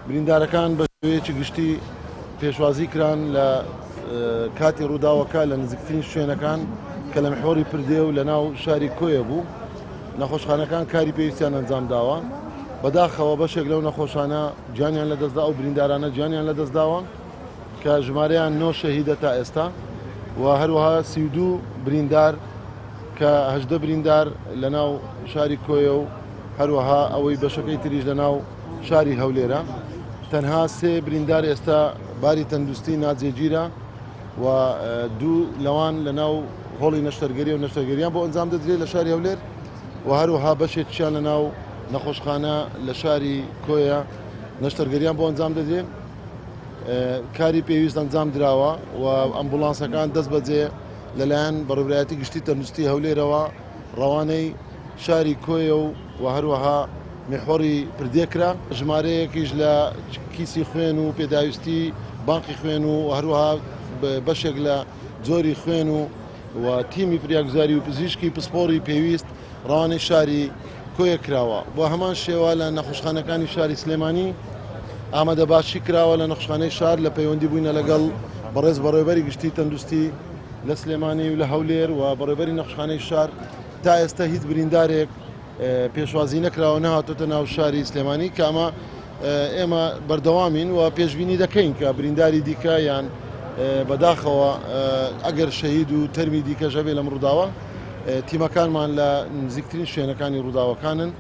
بریندارەکان بە شێوەیەکی گشتی پێشوازی کران لە کاتی ڕووداوەکە لە نزیکترین شوێنەکان کە لە محۆری پردێ و لە ناو شاری کۆیە بوو. نەخۆشخانەکان کاری پێویستیان ئەنجام داوە، بەداخەوە بەشێک لەو نەخۆشانە گیانیان لەدەستدا و بریندارانە گیانیان لەدەستداوە کە ژمارەیان 9 شەهیدە تا ئێستا و هەروەها 32 بریندار کە 18 بریندار لە ناو شاری کۆیە و هەروەها ئەوەی بەشەکەی تریش لە ناو شاری هەولێرە. تەنها 3 بریندار ئێستا باری تەندروستی ناجێگیرە و دوو لەوان لە ناو هۆڵی نەشتەرگەری و نەشتەرگەریان بۆ ئەنجام دەدرێت لە شاری هەولێر و هەروەها بەشێکیان لە ناو نەخۆشخانە لە شاری کۆیە نەشتەرگەریان بۆ ئەنجام دەدرێت. کاری پێویست ئەنجام دراوە و ئەمبولانسەکان دەست بەجێ لەلایەن بەڕێوەبرایەتی گشتی تەندروستی هەولێرەوە ڕەوانەی شاری کۆیە و هەروەها محۆری پردێکرا. ژمارەیەکیش لە کیسی خوێن و پێداویستی بانقی خوێن و هەروەها بەشێک لە جۆری خوێن و تیمی فریاگوزاری و پزیشکی پسپۆڕی پێویست ڕەوانەی شاری کۆیە کراوە. بۆ هەمان شێوە لە نەخۆشخانەکانی شاری سلێمانی ئامادە باشی کراوە لە نەخۆشخانەی شار لە پەیوەندی بووینە لەگەڵ بەڕێز بەڕێوەبەری گشتی تەندروستی لە سلێمانی و لە هەولێر و بەڕێوەبەری نەخۆشخانەی شار. تا ئێستا هیچ بریندارێک پێشوازی نەکراوە نەهاتۆتە ناو شاری سلێمانی کە ئەمە ئێمە بەردەوامین و پێشبینی دەکەین کە برینداری دیکە یان بەداخەوە ئەگەر شەهید و تەرمی دیکە ژەبێ لەم ڕووداوە تیمەکانمان لە نزیکترین شوێنەکانی ڕووداوەکانن.